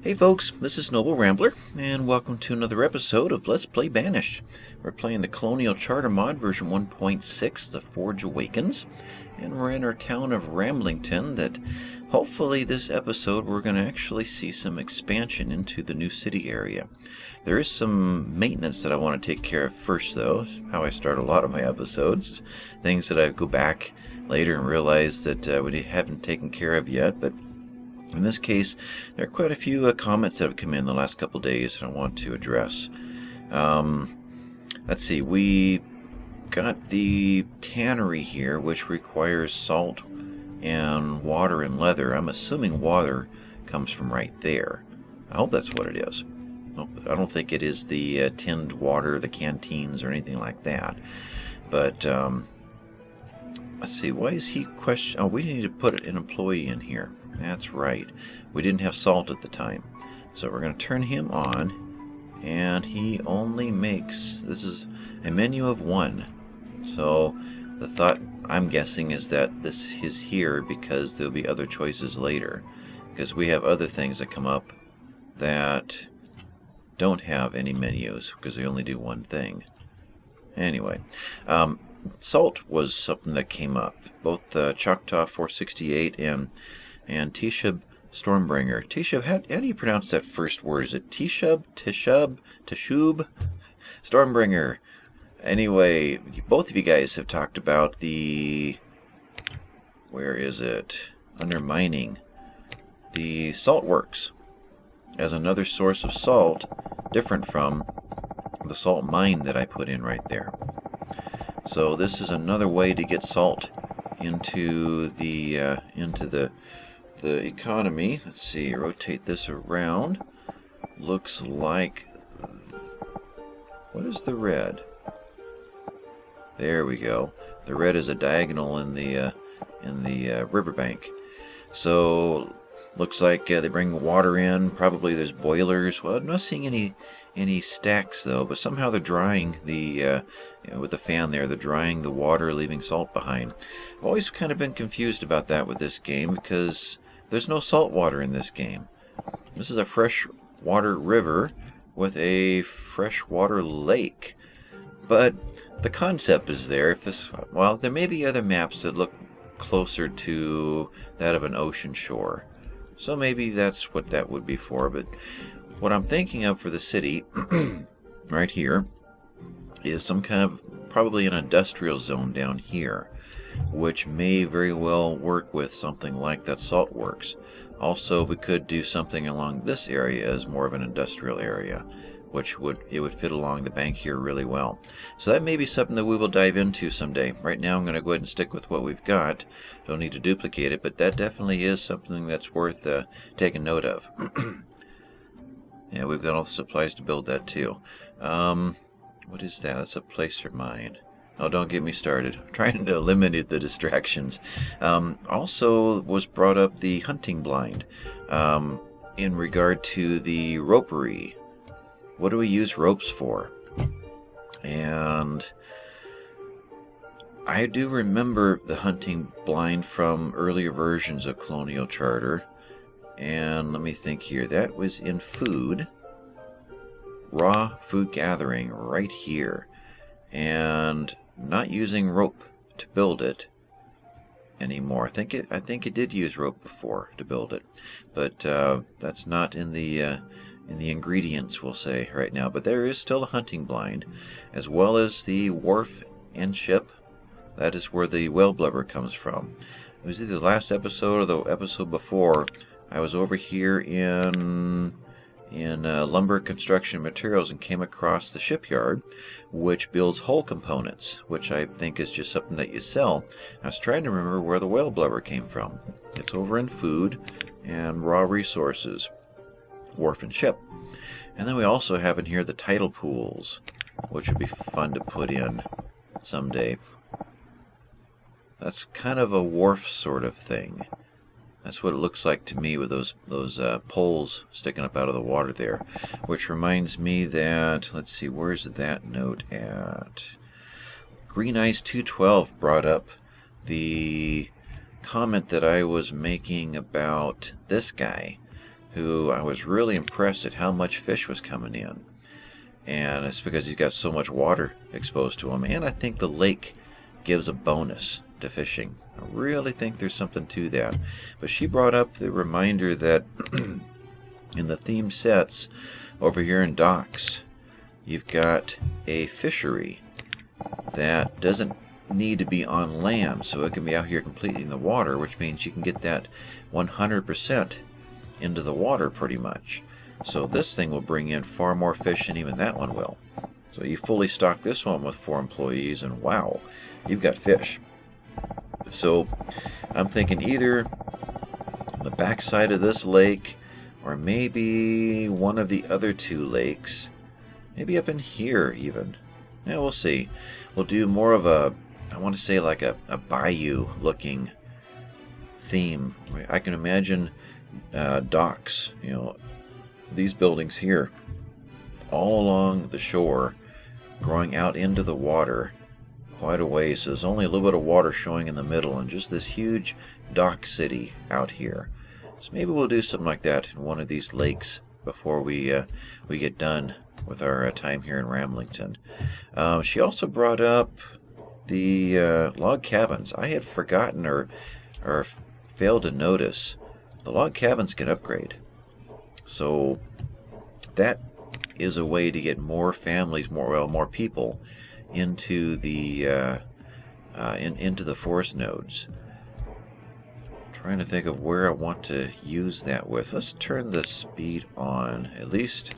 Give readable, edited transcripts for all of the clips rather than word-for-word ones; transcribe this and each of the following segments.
Hey folks, this is Noble Rambler, and welcome to another episode of Let's Play Banished. We're playing the Colonial Charter mod version 1.6, the Forge Awakens, and we're in our town of Ramblington that hopefully this episode we're going to actually see some expansion into the new city area. There is some maintenance that I want to take care of first though, how I start a lot of my episodes, things that I go back later and realize that we haven't taken care of yet, but in this case, there are quite a few comments that have come in the last couple days that I want to address. Let's see, we got the tannery here, which requires salt and water and leather. I'm assuming water comes from right there. I hope that's what it is. I don't think it is the tinned water, the canteens, or anything like that. But, let's see, why is he question? Oh, we need to put an employee in here. That's right. We didn't have salt at the time. So we're going to turn him on. And he only makes... This is a menu of one. So the thought, I'm guessing, is that this is here because there'll be other choices later. Because we have other things that come up that don't have any menus. Because they only do one thing. Anyway. Salt was something that came up. Both Choctaw 468 and Tishub Stormbringer. Tishub, how do you pronounce that first word? Is it Tishub, Tishub, Stormbringer? Anyway, both of you guys have talked about the... Where is it? Undermining the salt works as another source of salt, different from the salt mine that I put in right there. So this is another way to get salt into the economy. Let's see, rotate this around. Looks like, what is the red? There we go. The red is a diagonal in the riverbank. So looks like they bring water in. Probably there's boilers. Well, I'm not seeing any stacks though, but somehow they're drying the with the fan there, they're drying the water, leaving salt behind. I've always kind of been confused about that with this game because there's no salt water in this game. This is a freshwater river with a freshwater lake, but the concept is there. Well, there may be other maps that look closer to that of an ocean shore, so maybe that's what that would be for. But what I'm thinking of for the city, right here, is some kind of, probably an industrial zone down here, which may very well work with something like that salt works. Also, we could do something along this area as more of an industrial area, which would fit along the bank here really well. So that may be something that we will dive into someday. Right now I'm going to go ahead and stick with what we've got. Don't need to duplicate it, but that definitely is something that's worth taking note of. Yeah, we've got all the supplies to build that too. What is that? That's a placer mine. Oh, don't get me started. I'm trying to eliminate the distractions. Also was brought up the hunting blind in regard to the ropery. What do we use ropes for? And I do remember the hunting blind from earlier versions of Colonial Charter. And let me think here. That was in food. Raw food gathering right here. And not using rope to build it anymore. I think it did use rope before to build it. But that's not in the ingredients, we'll say, right now. But there is still a hunting blind, as well as the wharf and ship. That is where the whale blubber comes from. It was either the last episode or the episode before. I was over here in lumber construction materials and came across the shipyard, which builds hull components, which I think is just something that you sell. I was trying to remember where the whale blubber came from. It's over in food and raw resources, wharf and ship. And then we also have in here the tidal pools, which would be fun to put in someday. That's kind of a wharf sort of thing. That's what it looks like to me with those poles sticking up out of the water there. Which reminds me that, let's see, where's that note at? Green Ice 212 brought up the comment that I was making about this guy. who I was really impressed at how much fish was coming in. And it's because he's got so much water exposed to him. And I think the lake gives a bonus to fishing. I really think there's something to that. But she brought up the reminder that in the theme sets over here in docks, you've got a fishery that doesn't need to be on land, so it can be out here completely in the water, which means you can get that 100% into the water pretty much. So this thing will bring in far more fish than even that one will. So you fully stock this one with 4 employees and wow, you've got fish. So I'm thinking either on the backside of this lake or maybe one of the other 2 lakes. Maybe up in here even. Yeah, we'll see. We'll do more of a, I want to say like a bayou looking theme. I can imagine docks, you know, these buildings here all along the shore growing out into the water quite a ways. So there's only a little bit of water showing in the middle and just this huge dock city out here. So maybe we'll do something like that in one of these lakes before we get done with our time here in Ramblington. She also brought up the log cabins. I had forgotten or failed to notice the log cabins can upgrade. So that is a way to get more families, more people into the into the forest nodes. Trying to think of where I want to use that with. Let's turn the speed on at least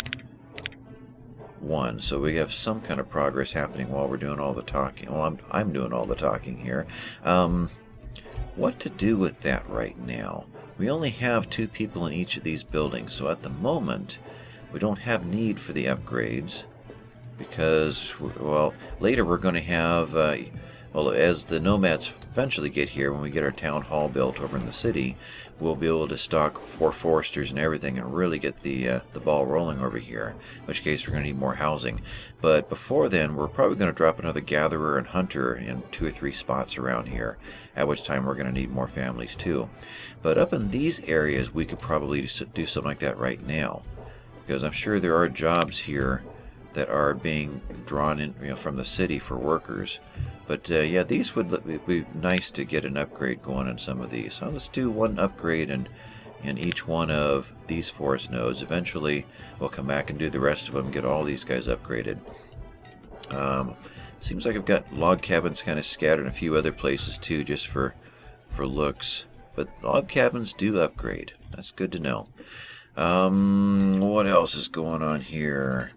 1, so we have some kind of progress happening while we're doing all the talking. Well, I'm doing all the talking here. What to do with that right now? We only have 2 people in each of these buildings, so at the moment we don't have need for the upgrades because, well, later we're going to have, well, as the nomads eventually get here, when we get our town hall built over in the city, we'll be able to stock 4 foresters and everything and really get the ball rolling over here, in which case we're going to need more housing. But before then, we're probably going to drop another gatherer and hunter in 2 or 3 spots around here, at which time we're going to need more families too. But up in these areas, we could probably do something like that right now, because I'm sure there are jobs here that are being drawn in, you know, from the city for workers. But yeah, these would be nice to get an upgrade going on some of these. So let's do 1 upgrade in each one of these forest nodes. Eventually, we'll come back and do the rest of them, get all these guys upgraded. Seems like I've got log cabins kind of scattered in a few other places too, just for looks. But log cabins do upgrade. That's good to know. What else is going on here?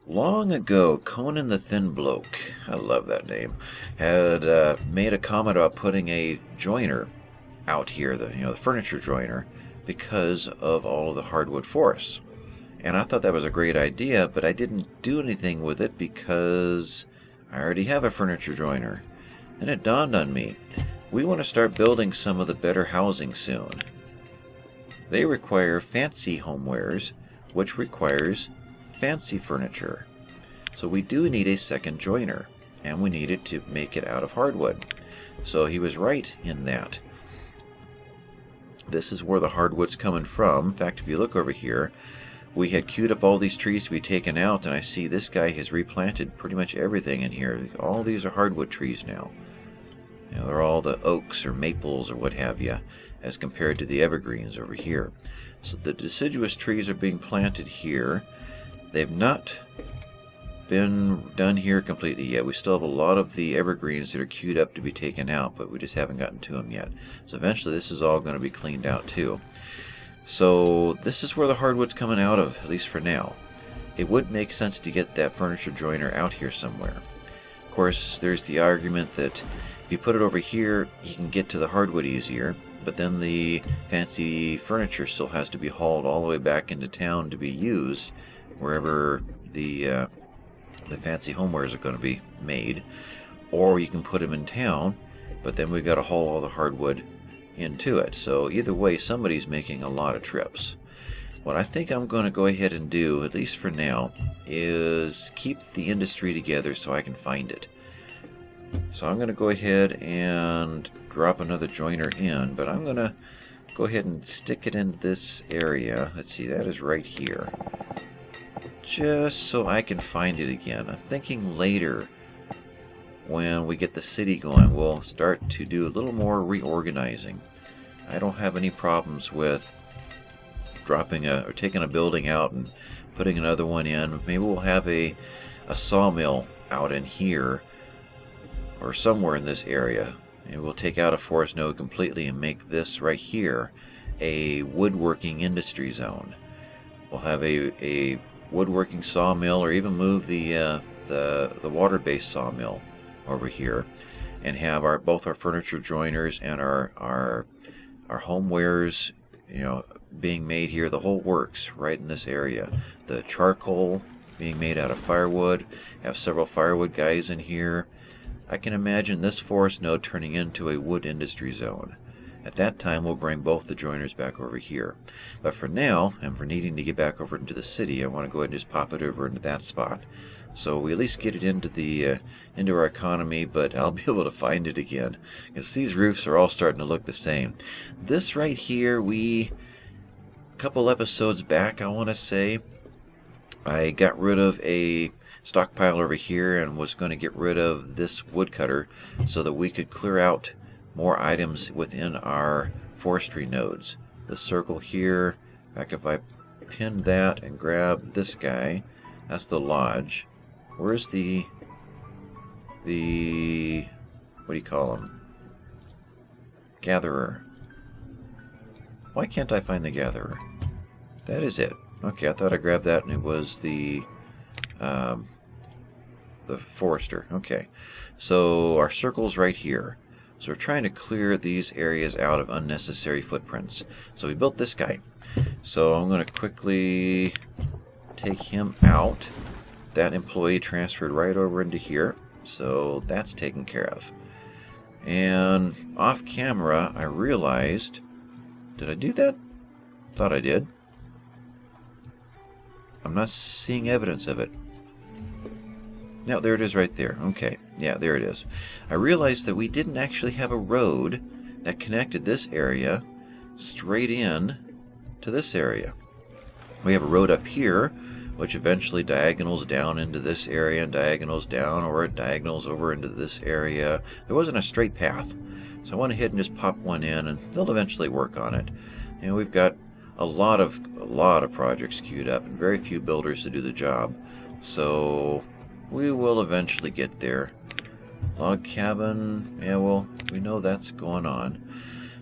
Long ago, Conan the Thin Bloke, I love that name, had made a comment about putting a joiner out here, the furniture joiner, because of all of the hardwood forests. And I thought that was a great idea, but I didn't do anything with it because I already have a furniture joiner. And it dawned on me, we want to start building some of the better housing soon. They require fancy homewares, which requires fancy furniture. So we do need a second joiner, and we need it to make it out of hardwood. So he was right in that. This is where the hardwood's coming from. In fact, if you look over here, we had queued up all these trees to be taken out, and I see this guy has replanted pretty much everything in here. All these are hardwood trees now. You know, they're all the oaks or maples or what have you, as compared to the evergreens over here. So the deciduous trees are being planted here. They've not been done here completely yet. We still have a lot of the evergreens that are queued up to be taken out, but we just haven't gotten to them yet. So eventually this is all going to be cleaned out too. So this is where the hardwood's coming out of, at least for now. It would make sense to get that furniture joiner out here somewhere. Of course, there's the argument that if you put it over here, you can get to the hardwood easier, but then the fancy furniture still has to be hauled all the way back into town to be used, wherever the fancy homewares are going to be made. Or you can put them in town, but then we've got to haul all the hardwood into it. So either way, somebody's making a lot of trips. What I think I'm going to go ahead and do, at least for now, is keep the industry together so I can find it. So I'm going to go ahead and drop another joiner in, but I'm going to go ahead and stick it in this area. Let's see, that is right here. Just so I can find it again. I'm thinking later, when we get the city going, we'll start to do a little more reorganizing. I don't have any problems with dropping or taking a building out and putting another one in. Maybe we'll have a sawmill out in here or somewhere in this area. And we'll take out a forest node completely and make this right here a woodworking industry zone. We'll have a woodworking sawmill, or even move the water-based sawmill over here, and have both our furniture joiners and our homewares, being made here. The whole works right in this area. The charcoal being made out of firewood. Have several firewood guys in here. I can imagine this forest node turning into a wood industry zone. At that time, we'll bring both the joiners back over here. But for now, and for needing to get back over into the city, I want to go ahead and just pop it over into that spot. So we at least get it into our economy, but I'll be able to find it again, because these roofs are all starting to look the same. This right here, a couple episodes back, I want to say, I got rid of a stockpile over here and was going to get rid of this woodcutter so that we could clear out more items within our forestry nodes. This circle here, back if I pin that and grab this guy, that's the lodge. Where's the what do you call him? Gatherer. Why can't I find the gatherer? That is it. Okay, I thought I grabbed that and it was the forester. Okay, so our circle's right here. So we're trying to clear these areas out of unnecessary footprints. So we built this guy. So I'm going to quickly take him out. That employee transferred right over into here. So that's taken care of. And off camera, I realized... Did I do that? Thought I did. I'm not seeing evidence of it. No, there it is right there. Okay, yeah, there it is. I realized that we didn't actually have a road that connected this area straight in to this area. We have a road up here, which eventually diagonals down into this area and diagonals down, or it diagonals over into this area. There wasn't a straight path, so I went ahead and just popped one in, and they'll eventually work on it. And we've got a lot of projects queued up, and very few builders to do the job. So we will eventually get there. Log cabin, yeah, well, we know that's going on.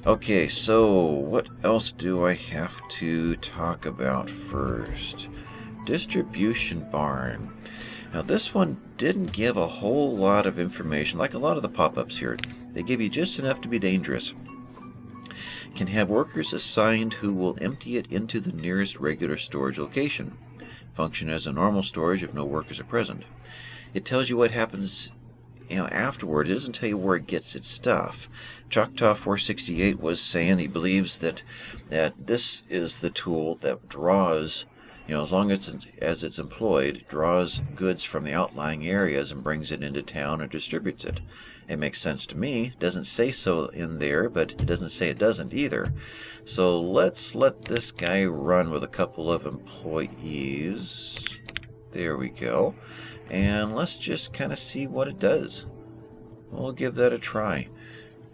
Okay, so what else do I have to talk about first? Distribution barn. Now this one didn't give a whole lot of information, like a lot of the pop-ups here. They give you just enough to be dangerous. Can have workers assigned who will empty it into the nearest regular storage location. Function as a normal storage if no workers are present. It tells you what happens afterward. It doesn't tell you where it gets its stuff. Choctaw 468 was saying he believes that this is the tool that draws, as long as it's employed, draws goods from the outlying areas and brings it into town and distributes it. It makes sense to me. It doesn't say so in there, but it doesn't say it doesn't either. So let's let this guy run with a couple of employees. There we go. And let's just kind of see what it does. We'll give that a try.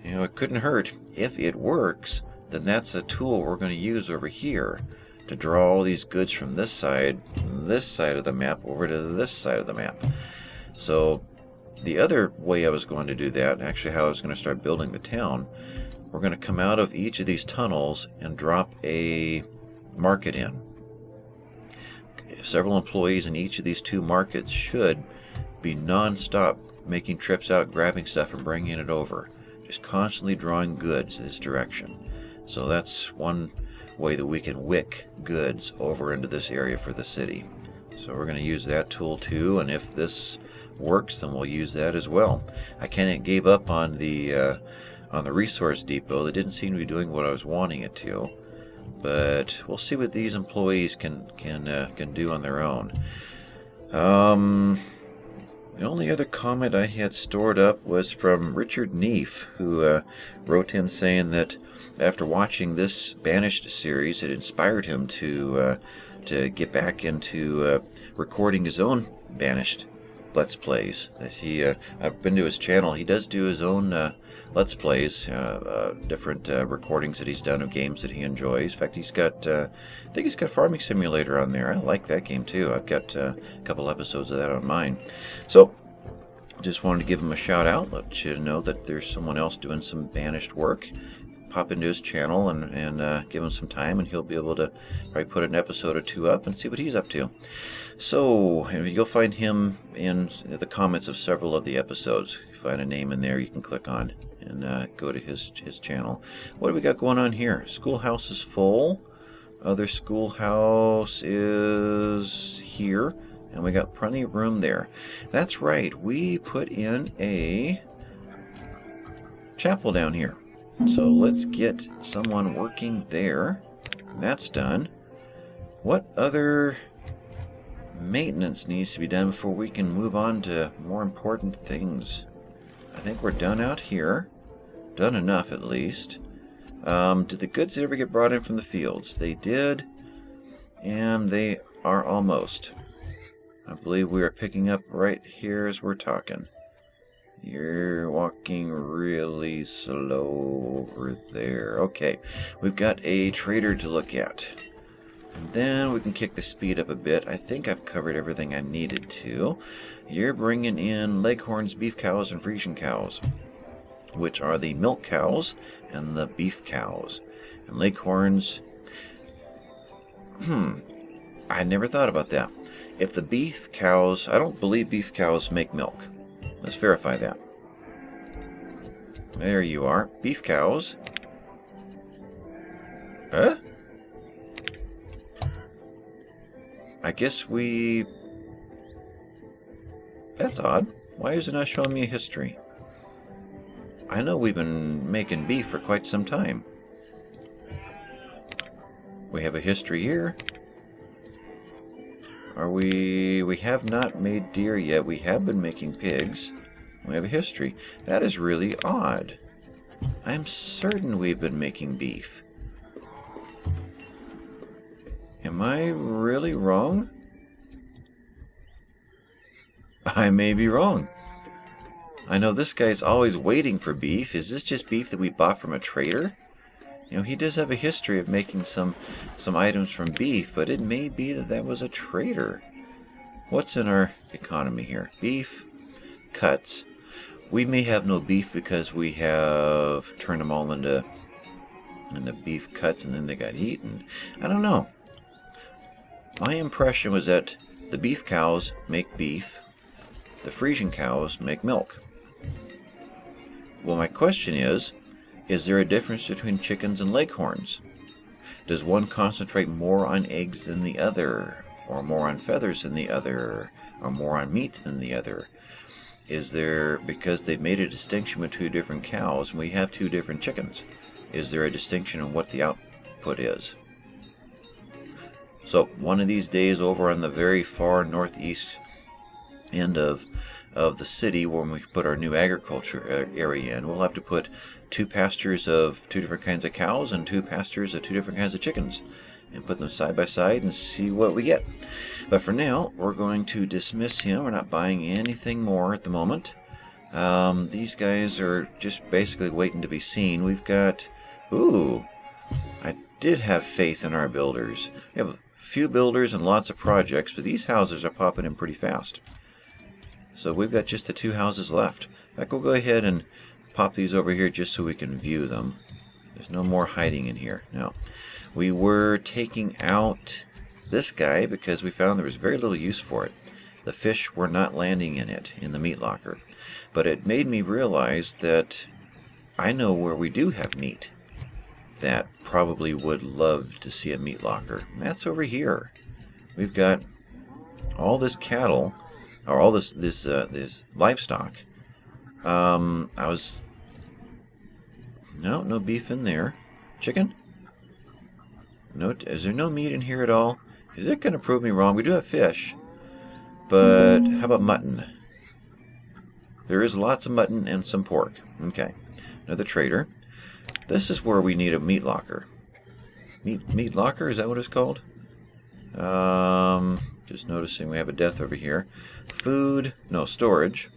It couldn't hurt. If it works, then that's a tool we're going to use over here to draw all these goods from this side of the map, over to this side of the map. So the other way I was going to do that, actually how I was going to start building the town, we're going to come out of each of these tunnels and drop a market in. Several employees in each of these two markets should be non-stop making trips out, grabbing stuff and bringing it over. Just constantly drawing goods this direction. So that's one way that we can wick goods over into this area for the city. So we're going to use that tool too, and if this works, then we'll use that as well. I kind of gave up on the resource depot. That didn't seem to be doing what I was wanting it to. But we'll see what these employees can do on their own. The only other comment I had stored up was from Richard Neef, who wrote in saying that after watching this Banished series, it inspired him to get back into recording his own Banished Let's Plays. That I've been to his channel. He does do his own Let's Plays, different recordings that he's done of games that he enjoys. In fact, he's got, I think he's got Farming Simulator on there. I like that game too. I've got a couple episodes of that on mine. So, just wanted to give him a shout out, let you know that there's someone else doing some Banished work. Pop into his channel and give him some time, and he'll be able to probably put an episode or two up and see what he's up to. So, you'll find him in the comments of several of the episodes. If you find a name in there you can click on and go to his channel. What do we got going on here? Schoolhouse is full. Other schoolhouse is here. And we got plenty of room there. That's right, we put in a chapel down here. So let's get someone working there. That's done. What other maintenance needs to be done before we can move on to more important things? I think we're done out here. Done enough, at least. Did the goods ever get brought in from the fields? They did, and they are almost. I believe we are picking up right here as we're talking. You're walking really slow over there. Okay, we've got a trader to look at. And then we can kick the speed up a bit. I think I've covered everything I needed to. You're bringing in Leghorns, beef cows, and Frisian cows, which are the milk cows and the beef cows. And Leghorns, I never thought about that. If the beef cows, I don't believe beef cows make milk. Let's verify that. There you are. Beef cows. Huh? I guess we... That's odd. Why is it not showing me a history? I know we've been making beef for quite some time. We have a history here. We have not made deer yet. We have been making pigs. We have a history. That is really odd. I'm certain we've been making beef. Am I really wrong? I may be wrong. I know this guy's always waiting for beef. Is this just beef that we bought from a trader? You know, he does have a history of making some items from beef, but it may be that that was a trader. What's in our economy here? Beef, cuts. We may have no beef because we have turned them all into beef cuts and then they got eaten. I don't know. My impression was that the beef cows make beef, the Frisian cows make milk. Well, my question is there a difference between chickens and Leghorns? Does one concentrate more on eggs than the other, or more on feathers than the other, or more on meat than the other? Is there, because they've made a distinction with two different cows and we have two different chickens, is there a distinction in what the output is? So one of these days over on the very far northeast end of the city, when we put our new agriculture area in, we'll have to put two pastures of two different kinds of cows and two pastures of two different kinds of chickens and put them side by side and see what we get. But for now, we're going to dismiss him. We're not buying anything more at the moment. These guys are just basically waiting to be seen. We've got... Ooh! I did have faith in our builders. We have a few builders and lots of projects, but these houses are popping in pretty fast. So we've got just the two houses left. In fact, we'll go ahead and pop these over here just so we can view them. There's no more hiding in here. Now, we were taking out this guy because we found there was very little use for it. The fish were not landing in it, in the meat locker. But it made me realize that I know where we do have meat that probably would love to see a meat locker. And that's over here. We've got all this cattle, or all this livestock. No beef in there. Chicken? No, is there no meat in here at all? Is it going to prove me wrong? We do have fish, but how about mutton? There is lots of mutton and some pork. Okay. Another trader. This is where we need a meat locker. Meat locker, is that what it's called? Just noticing we have a death over here. Food, no, storage.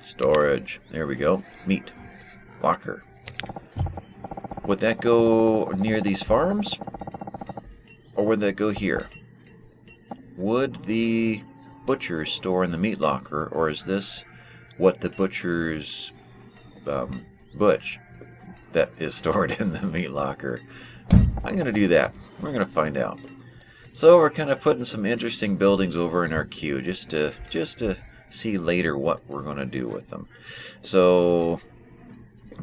Storage, there we go. Meat locker. Would that go near these farms? Or would that go here? Would the butchers store in the meat locker, or is this what the butchers butch that is stored in the meat locker? I'm going to do that. We're going to find out. So we're kind of putting some interesting buildings over in our queue just to see later what we're going to do with them. So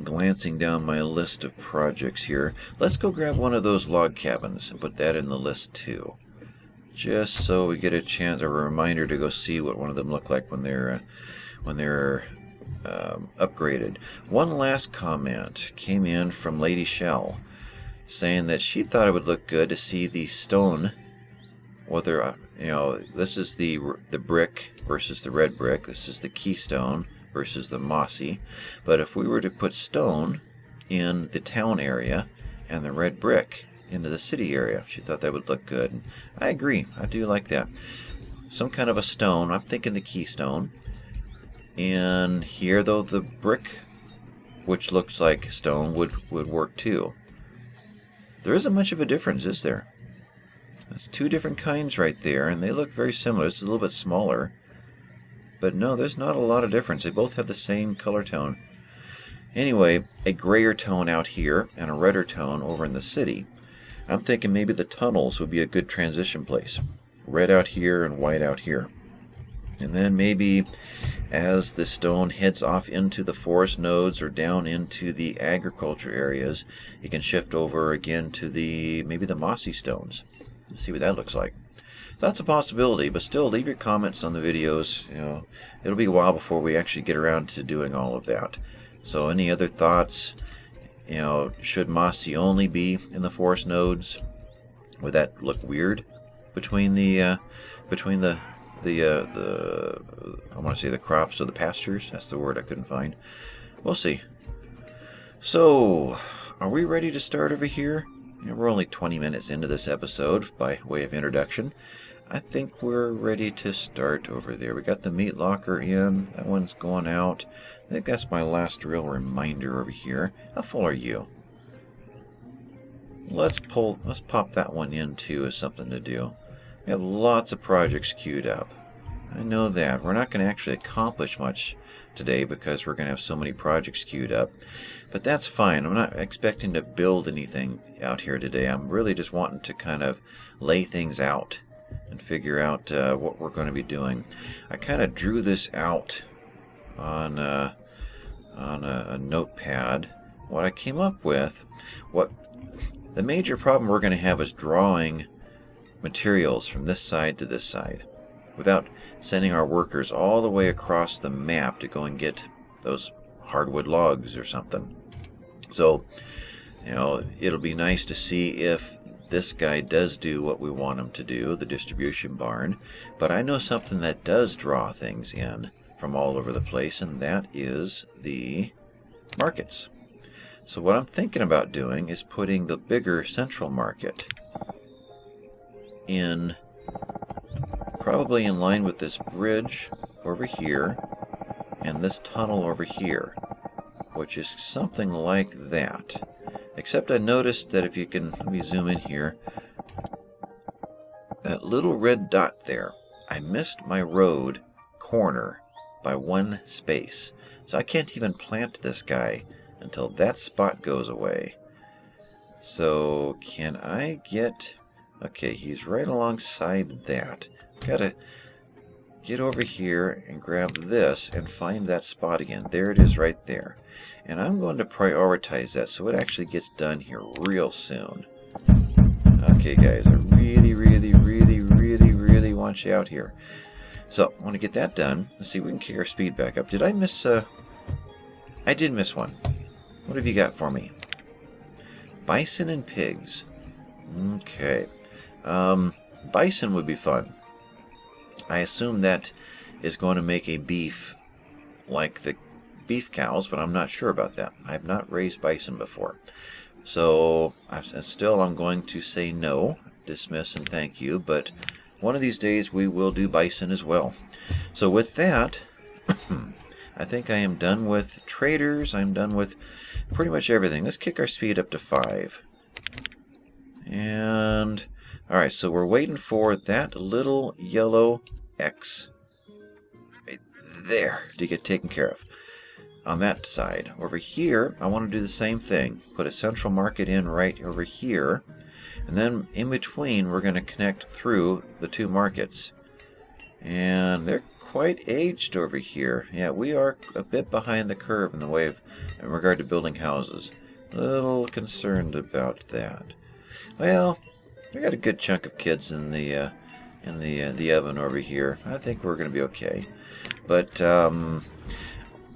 glancing down my list of projects here, let's go grab one of those log cabins and put that in the list too. Just so we get a chance, a reminder to go see what one of them look like when they're upgraded. One last comment came in from Lady Shell, saying that she thought it would look good to see the stone, whether this is the brick versus the red brick. This is the keystone versus the mossy. But if we were to put stone in the town area and the red brick into the city area, she thought that would look good. And I agree. I do like that. Some kind of a stone. I'm thinking the keystone. And here, though, the brick, which looks like stone, would work too. There isn't much of a difference, is there? That's two different kinds right there, and they look very similar. It's a little bit smaller. But no, there's not a lot of difference. They both have the same color tone. Anyway, a grayer tone out here and a redder tone over in the city. I'm thinking maybe the tunnels would be a good transition place. Red out here and white out here. And then maybe as the stone heads off into the forest nodes or down into the agriculture areas, it can shift over again to maybe the mossy stones. Let's see what that looks like. That's a possibility, but still leave your comments on the videos. It'll be a while before we actually get around to doing all of that. So any other thoughts? Should mossy only be in the forest nodes? Would that look weird between the I want to say the crops or the pastures? That's the word I couldn't find. We'll see. So, are we ready to start over here? We're only 20 minutes into this episode by way of introduction. I think we're ready to start over there. We got the meat locker in. That one's going out. I think that's my last real reminder over here. How full are you? Let's pop that one in too as something to do. We have lots of projects queued up. I know that. We're not going to actually accomplish much today because we're going to have so many projects queued up. But that's fine. I'm not expecting to build anything out here today. I'm really just wanting to kind of lay things out and figure out what we're going to be doing. I kind of drew this out on a notepad. What I came up with, the major problem we're going to have is drawing materials from this side to this side without sending our workers all the way across the map to go and get those hardwood logs or something. So, it'll be nice to see if this guy does do what we want him to do, the distribution barn. But I know something that does draw things in from all over the place, and that is the markets. So what I'm thinking about doing is putting the bigger central market in, probably in line with this bridge over here and this tunnel over here, which is something like that. Except I noticed that if you can, let me zoom in here, that little red dot there, I missed my road corner by one space. So I can't even plant this guy until that spot goes away. So can I get, okay, he's right alongside that. Gotta get over here and grab this and find that spot again. There it is right there. And I'm going to prioritize that so it actually gets done here real soon. Okay guys, I really want you out here. So I want to get that done. Let's see if we can kick our speed back up. Did I miss I did miss one. What have you got for me? Bison and pigs. Okay. Bison would be fun. I assume that is going to make a beef like the beef cows, but I'm not sure about that. I have not raised bison before. So I'm going to say no, dismiss and thank you, but one of these days we will do bison as well. So with that, I think I am done with traders. I'm done with pretty much everything. Let's kick our speed up to 5. And, alright, so we're waiting for that little yellow X right there to get taken care of. On that side. Over here, I want to do the same thing. Put a central market in right over here. And then in between, we're going to connect through the 2 markets. And they're quite aged over here. Yeah, we are a bit behind the curve in the way of, in regard to building houses. A little concerned about that. Well, we got a good chunk of kids in the oven over here. I think we're going to be okay. But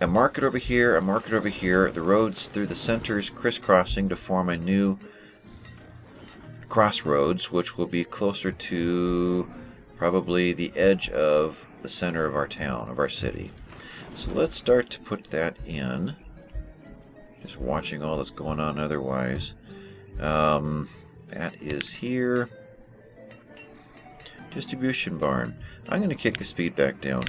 a market over here, a market over here. The roads through the centers crisscrossing to form a new crossroads, which will be closer to probably the edge of the center of our town, of our city. So let's start to put that in. Just watching all that's going on otherwise. That is here. Distribution barn. I'm going to kick the speed back down.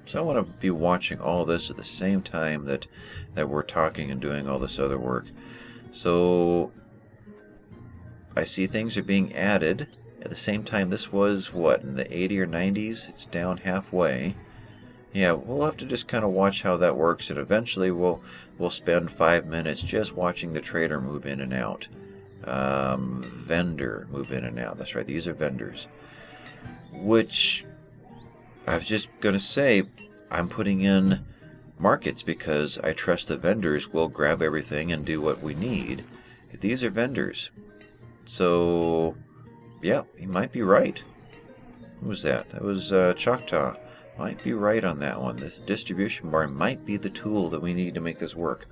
So I want to be watching all this at the same time that we're talking and doing all this other work. So I see things are being added. At the same time, this was, what, in the 80 or 90s? It's down halfway. Yeah, we'll have to just kind of watch how that works, and eventually we'll spend 5 minutes just watching the trader move in and out. Vendor move in and out. That's right, these are vendors. Which, I was just going to say, I'm putting in markets because I trust the vendors will grab everything and do what we need. These are vendors. So, yeah, he might be right. Who was that? That was Choctaw. Might be right on that one. This distribution bar might be the tool that we need to make this work.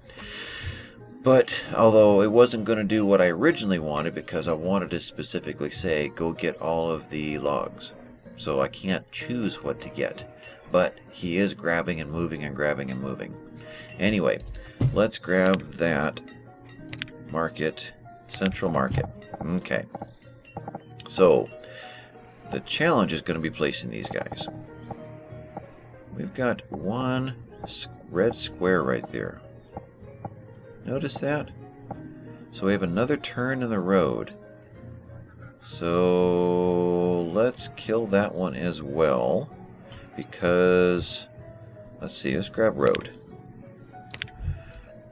But, although it wasn't going to do what I originally wanted, because I wanted to specifically say, go get all of the logs. So I can't choose what to get. But he is grabbing and moving and grabbing and moving. Anyway, let's grab that market, central market. Okay. So, the challenge is going to be placing these guys. We've got one red square right there. Notice that? So we have another turn in the road. So let's kill that one as well. Because, let's see, let's grab road.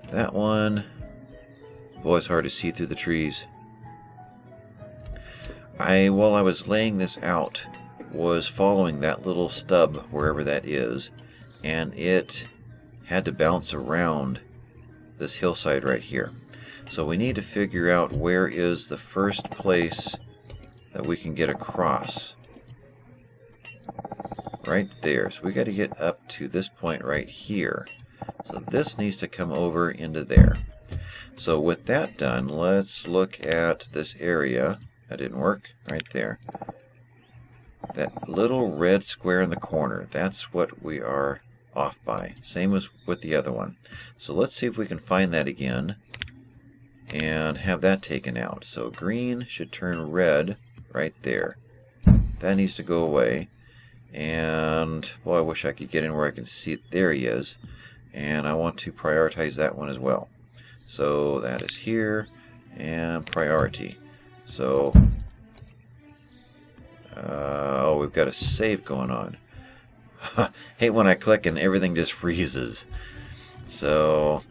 That one, boy, it's hard to see through the trees. While I was laying this out, was following that little stub, wherever that is, and it had to bounce around this hillside right here. So we need to figure out where is the first place that we can get across. Right there. So we got to get up to this point right here. So this needs to come over into there. So with that done, let's look at this area. That didn't work. Right there. That little red square in the corner. That's what we are off by. Same as with the other one. So let's see if we can find that again and have that taken out. So green should turn red right there. That needs to go away. And, boy, I wish I could get in where I can see it. There he is. And I want to prioritize that one as well. So that is here. And priority. So, oh, we've got a save going on. Hate when I click and everything just freezes. So,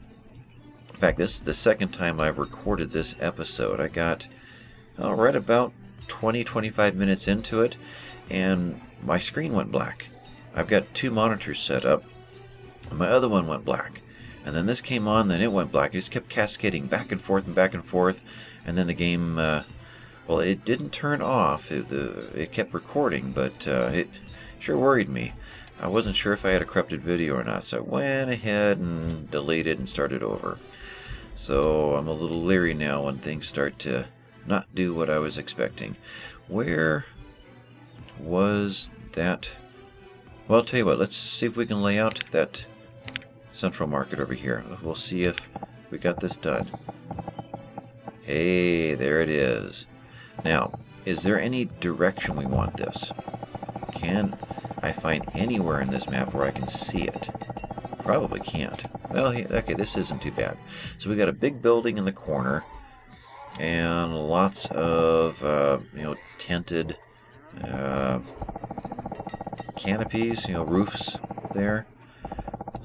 in fact, this is the second time I've recorded this episode. I got, right about 20-25 minutes into it, and my screen went black. I've got 2 monitors set up, and my other one went black. And then this came on, then it went black. It just kept cascading back and forth, and then the game, well, it didn't turn off. It kept recording, but it sure worried me. I wasn't sure if I had a corrupted video or not, so I went ahead and deleted and started over. So I'm a little leery now when things start to not do what I was expecting. Where was that? Well, I'll tell you what, let's see if we can lay out that central market over here. We'll see if we got this done. Hey, there it is. Now, is there any direction we want this? Can I find anywhere in this map where I can see it? Probably can't. Well, okay, this isn't too bad. So we got a big building in the corner, and lots of tinted canopies, roofs there.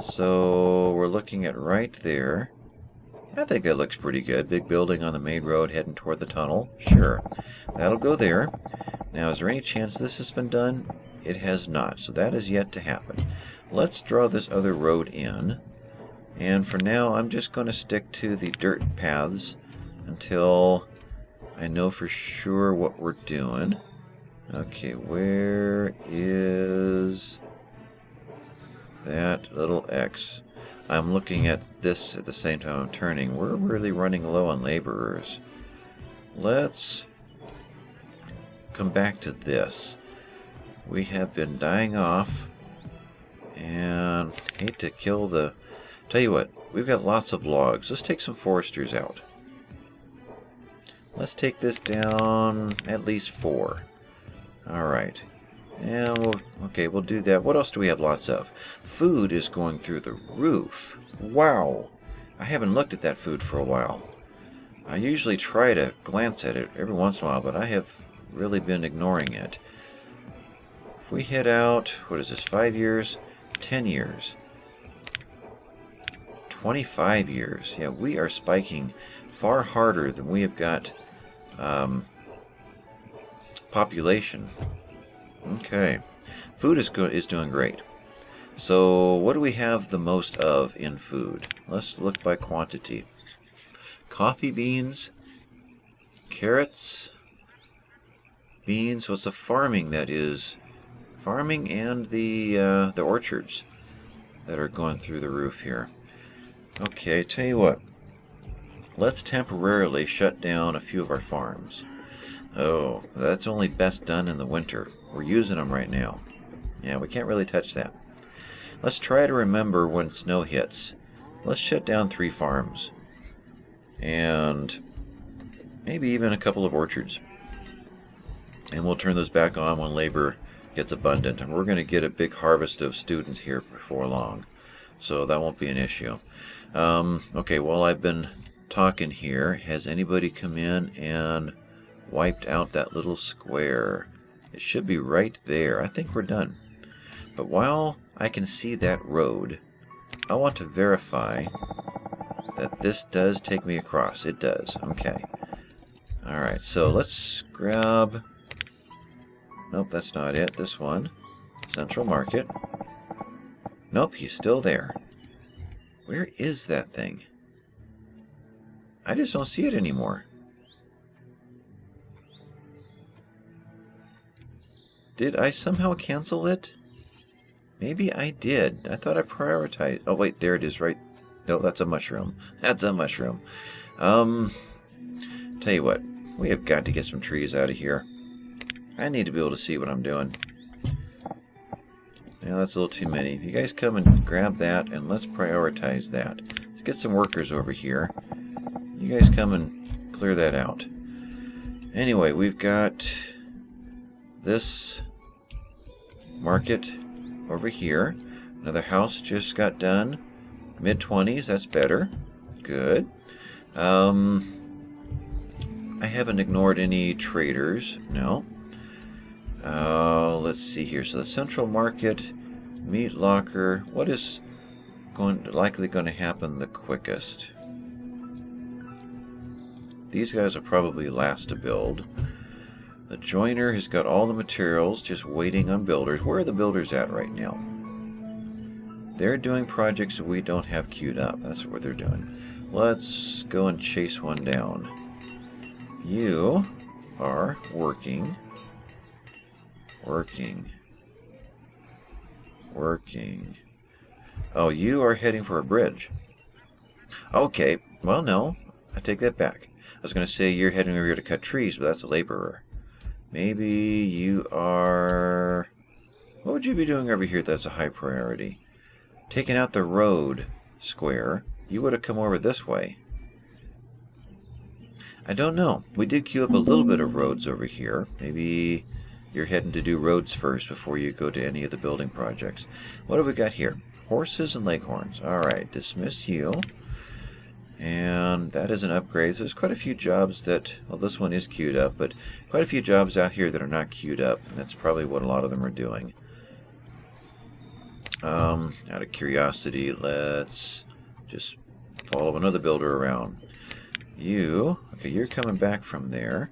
So we're looking at right there. I think that looks pretty good. Big building on the main road heading toward the tunnel. Sure. That'll go there. Now, is there any chance this has been done? It has not. So that is yet to happen. Let's draw this other road in. And for now, I'm just going to stick to the dirt paths until I know for sure what we're doing. Okay, where is that little X? I'm looking at this at the same time I'm turning. We're really running low on laborers. Let's come back to this. We have been dying off, and hate to kill the... Tell you what, we've got lots of logs. Let's take some foresters out. Let's take this down at least 4. Alright. And we'll do that. What else do we have lots of? Food is going through the roof. Wow! I haven't looked at that food for a while. I usually try to glance at it every once in a while, but I have really been ignoring it. If we head out, what is this, 5 years? 10 years. 25 years. Yeah, we are spiking far harder than we have got population. Okay. Food is doing great. So what do we have the most of in food? Let's look by quantity. Coffee beans, carrots, beans. What's the farming that is? Farming and the orchards that are going through the roof here. Okay, tell you what. Let's temporarily shut down a few of our farms. Oh, that's only best done in the winter. We're using them right now. Yeah, we can't really touch that. Let's try to remember when snow hits. Let's shut down 3 farms. And maybe even a couple of orchards. And we'll turn those back on when labor gets abundant. And we're going to get a big harvest of students here before long. So that won't be an issue. Okay, while I've been talking here, has anybody come in and wiped out that little square? It should be right there. I think we're done. But while I can see that road, I want to verify that this does take me across. It does. Okay. Alright, so let's grab... Nope, that's not it. This one. Central Market. Nope, he's still there. Where is that thing? I just don't see it anymore. Did I somehow cancel it? Maybe I did. I thought I prioritized... Oh, wait, there it is, right? No, that's a mushroom. That's a mushroom. Tell you what. We have got to get some trees out of here. I need to be able to see what I'm doing. Yeah, that's a little too many. You guys come and grab that, and let's prioritize that. Let's get some workers over here. You guys come and clear that out. Anyway, we've got this market over here. Another house just got done. Mid-20s, that's better. Good. I haven't ignored any traders. No. Let's see here. So the central market, meat locker. What is likely going to happen the quickest? These guys are probably last to build. The joiner has got all the materials, just waiting on builders. Where are the builders at right now? They're doing projects that we don't have queued up. That's what they're doing. Let's go and chase one down. You are working. Oh, you are heading for a bridge. Okay, well, no. I take that back. I was going to say you're heading over here to cut trees, but that's a laborer. Maybe you are... What would you be doing over here that's a high priority? Taking out the road. square, you would have come over this way. I don't know. We did queue up a little bit of roads over here. Maybe you're heading to do roads first before you go to any of the building projects. What have we got here? Horses and leghorns. Alright, dismiss you. And that is an upgrade. So there's quite a few jobs that, well, this one is queued up, but quite a few jobs out here that are not queued up. And that's probably what a lot of them are doing. Out of curiosity, let's just follow another builder around. You, okay, you're coming back from there.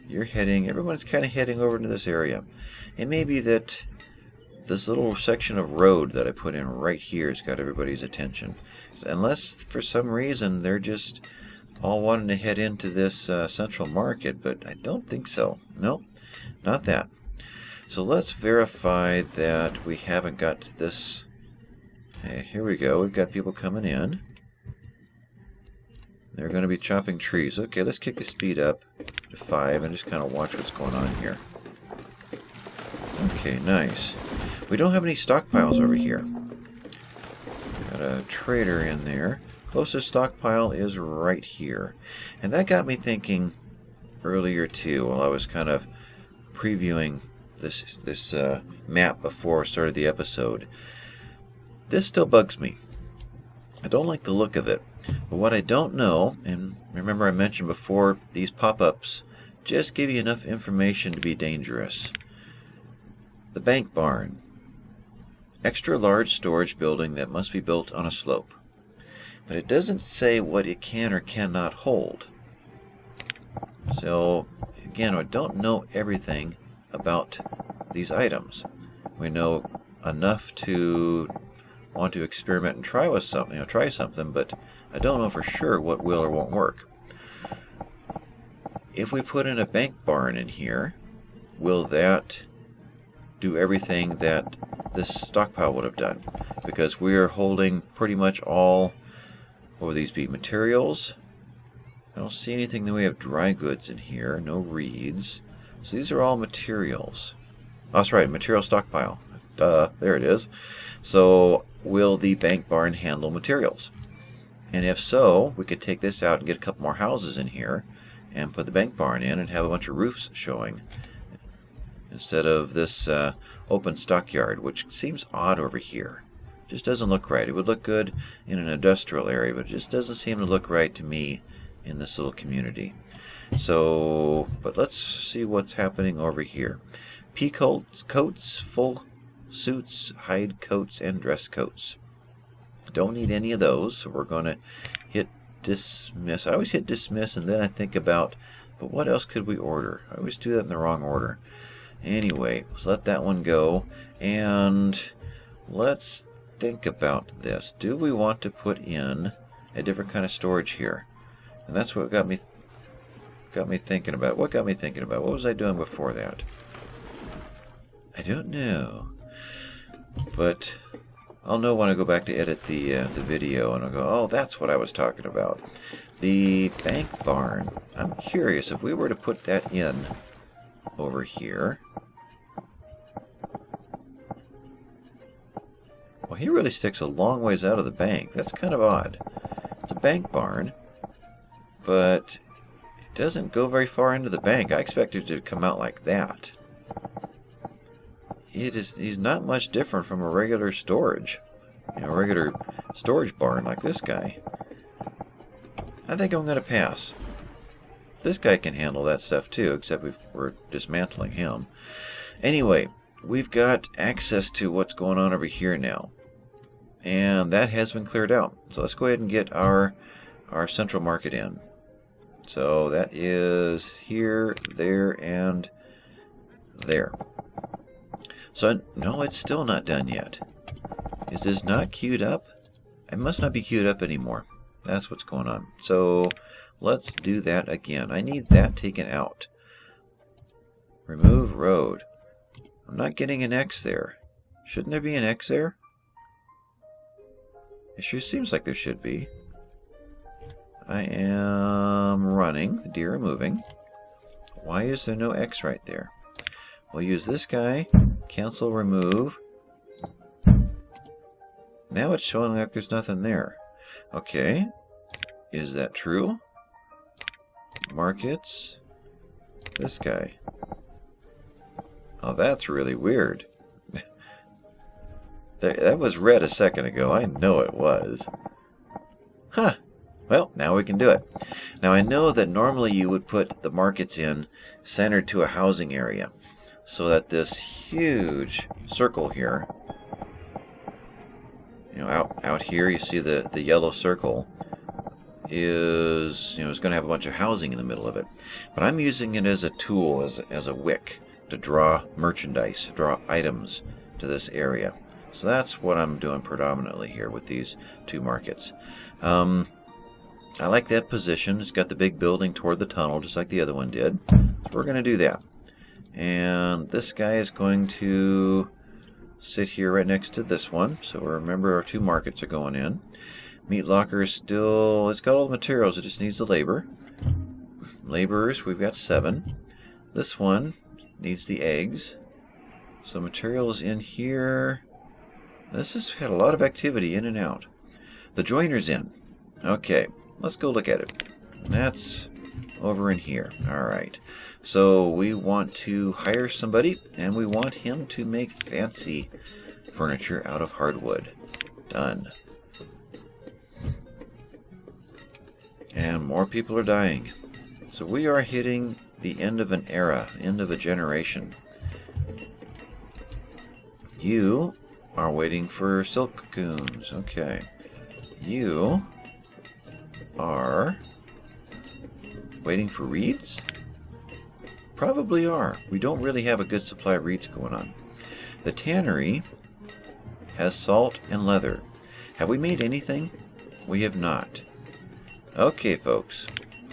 You're heading, everyone's kind of heading over into this area. It may be that this little section of road that I put in right here has got everybody's attention. Unless for some reason they're just all wanting to head into this central market, but I don't think so. No, not that. So let's verify that we haven't got this. Okay, here we go. We've got people coming in. They're going to be chopping trees. Okay, let's kick the speed up to 5 and just kind of watch what's going on here. Okay, nice. We don't have any stockpiles over here. Got a trader in there. Closest stockpile is right here. And that got me thinking earlier too, while I was kind of previewing this map before I started the episode. This still bugs me. I don't like the look of it. But what I don't know, and remember I mentioned before, these pop-ups just give you enough information to be dangerous. The bank barn. Extra large storage building that must be built on a slope. But it doesn't say what it can or cannot hold. So, again, I don't know everything about these items. We know enough to want to experiment and try with something, try something, but I don't know for sure what will or won't work. If we put in a bank barn in here, will that do everything that this stockpile would have done? Because we are holding pretty much all, what would these be, materials? I don't see anything that we have dry goods in here, no reeds. So these are all materials. Oh, that's right, material stockpile. Duh, there it is. So will the bank barn handle materials? And if so, we could take this out and get a couple more houses in here and put the bank barn in and have a bunch of roofs showing instead of this open stockyard, which seems odd over here. Just doesn't look right. It would look good in an industrial area, but it just doesn't seem to look right to me in this little community. So, but let's see what's happening over here. Pea coats, full suits, hide coats, and dress coats. Don't need any of those, so we're going to hit dismiss. I always hit dismiss and then I think about, but what else could we order? I always do that in the wrong order. Anyway, let's let that one go, and let's think about this. Do we want to put in a different kind of storage here? And that's what got me thinking about. What got me thinking about? What was I doing before that? I don't know. But I'll know when I go back to edit the video, and I'll go, oh, that's what I was talking about. The bank barn. I'm curious if we were to put that in over here. Well, he really sticks a long ways out of the bank. That's kind of odd. It's a bank barn, but it doesn't go very far into the bank. I expected it to come out like that. He's not much different from a regular storage. Regular storage barn like this guy. I think I'm going to pass. This guy can handle that stuff too, except we're dismantling him. Anyway, we've got access to what's going on over here now. And that has been cleared out. So let's go ahead and get our central market in. So that is here, there, and there. So, no, it's still not done yet. Is this not queued up? It must not be queued up anymore. That's what's going on. So, let's do that again. I need that taken out. Remove road. I'm not getting an X there. Shouldn't there be an X there? It sure seems like there should be. I am running. The deer are moving. Why is there no X right there? We'll use this guy. Cancel, remove. Now it's showing like there's nothing there. Okay. Is that true? Markets. This guy. Oh, that's really weird. That was red a second ago. I know it was. Huh. Well, now we can do it. Now, I know that normally you would put the markets in centered to a housing area, so that this huge circle here, out here, you see the yellow circle is, is going to have a bunch of housing in the middle of it. But I'm using it as a tool, as a wick, to draw merchandise, draw items to this area. So that's what I'm doing predominantly here with these two markets. I like that position. It's got the big building toward the tunnel, just like the other one did. So we're going to do that. And this guy is going to sit here right next to this one. So remember, our two markets are going in. Meat locker is still, it's got all the materials, it just needs the labor. Laborers, we've got 7. This one needs the eggs. So materials in here. This has had a lot of activity in and out. The joiner's in. Okay, let's go look at it. That's over in here. Alright. So we want to hire somebody, and we want him to make fancy furniture out of hardwood. Done. And more people are dying. So we are hitting the end of an era, end of a generation. You are waiting for silk cocoons. Okay. You are waiting for reeds? Probably are. We don't really have a good supply of reeds going on. The tannery has salt and leather. Have we made anything? We have not. Okay, folks.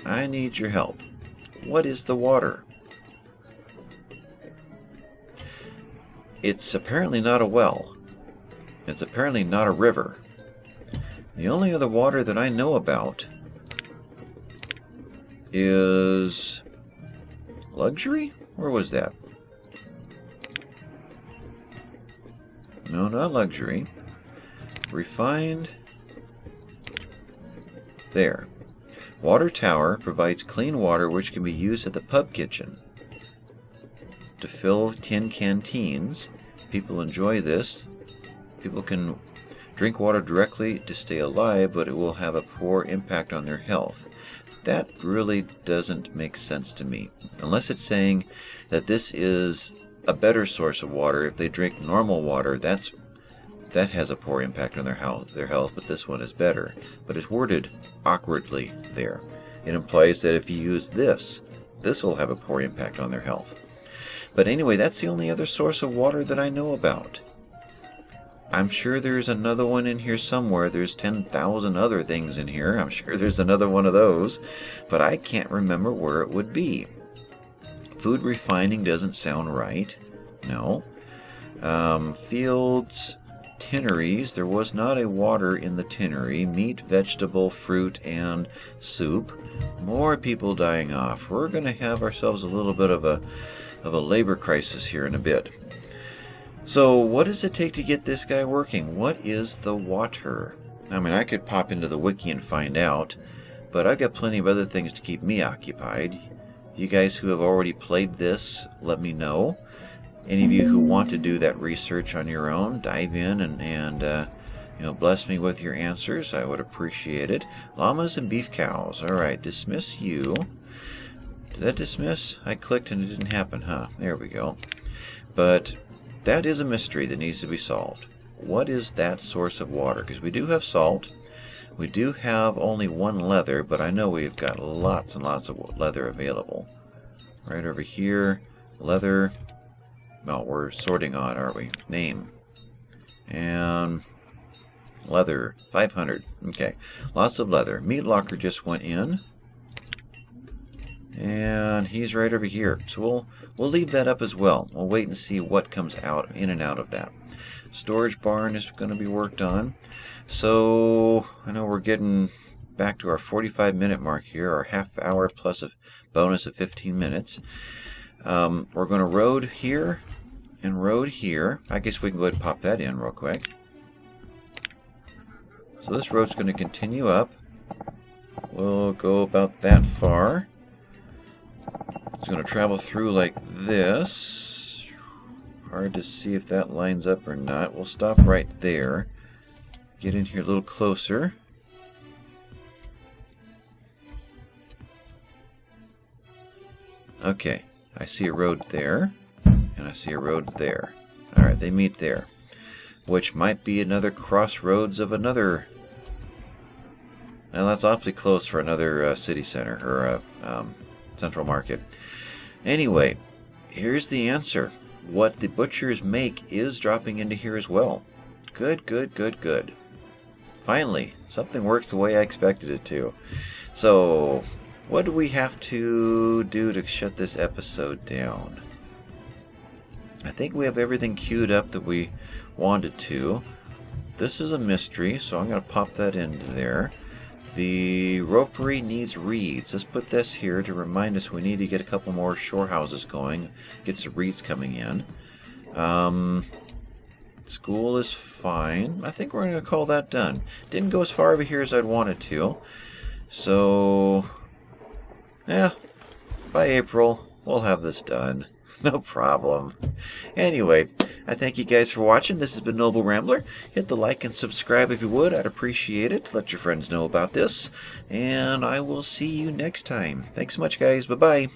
I need your help. What is the water? It's apparently not a well. It's apparently not a river. The only other water that I know about is luxury? Where was that? No, not luxury. Refined. There. Water tower provides clean water which can be used at the pub kitchen to fill tin canteens. People enjoy this. People can drink water directly to stay alive, but it will have a poor impact on their health. That really doesn't make sense to me. Unless it's saying that this is a better source of water. If they drink normal water, that has a poor impact on their health, but this one is better. But it's worded awkwardly there. It implies that if you use this will have a poor impact on their health. But anyway, that's the only other source of water that I know about. I'm sure there's another one in here somewhere. There's 10,000 other things in here. I'm sure there's another one of those, but I can't remember where it would be. Food refining doesn't sound right. No. Fields, tinneries. There was not a water in the tinnery. Meat, vegetable, fruit, and soup. More people dying off. We're going to have ourselves a little bit of a labor crisis here in a bit. So what does it take to get this guy working? What is the water? I mean, I could pop into the wiki and find out, but I've got plenty of other things to keep me occupied. You guys who have already played this, let me know. Any of you who want to do that research on your own, dive in and bless me with your answers. I would appreciate it. Llamas and beef cows. All right, dismiss you. Did that dismiss? I clicked and it didn't happen, huh? There we go. But that is a mystery that needs to be solved. What is that source of water? Because we do have salt. We do have only one leather, but I know we've got lots and lots of leather available. Right over here, leather. Well, we're sorting on, aren't we? Name. And leather, 500. Okay, lots of leather. Meat locker just went in. And he's right over here. So we'll leave that up as well. We'll wait and see what comes out in and out of that. Storage barn is going to be worked on. So I know we're getting back to our 45-minute mark here, our half hour plus a bonus of 15 minutes. We're going to road here and road here. I guess we can go ahead and pop that in real quick. So this road's going to continue up. We'll go about that far. It's going to travel through like this. Hard to see if that lines up or not. We'll stop right there. Get in here a little closer. Okay, I see a road there, and I see a road there. Alright, they meet there. Which might be another crossroads of another... Well, that's awfully close for another city center, or central market. Anyway, here's the answer. What the butchers make is dropping into here as well. Good, good, good, good. Finally, something works the way I expected it to. So, what do we have to do to shut this episode down? I think we have everything queued up that we wanted to. This is a mystery, so I'm going to pop that into there. The ropery needs reeds. Let's put this here to remind us we need to get a couple more shore houses going. Get some reeds coming in. School is fine. I think we're going to call that done. Didn't go as far over here as I'd wanted to. So, yeah, by April, we'll have this done. No problem. Anyway, I thank you guys for watching. This has been Noble Rambler. Hit the like and subscribe if you would. I'd appreciate it. Let your friends know about this. And I will see you next time. Thanks so much, guys. Bye-bye.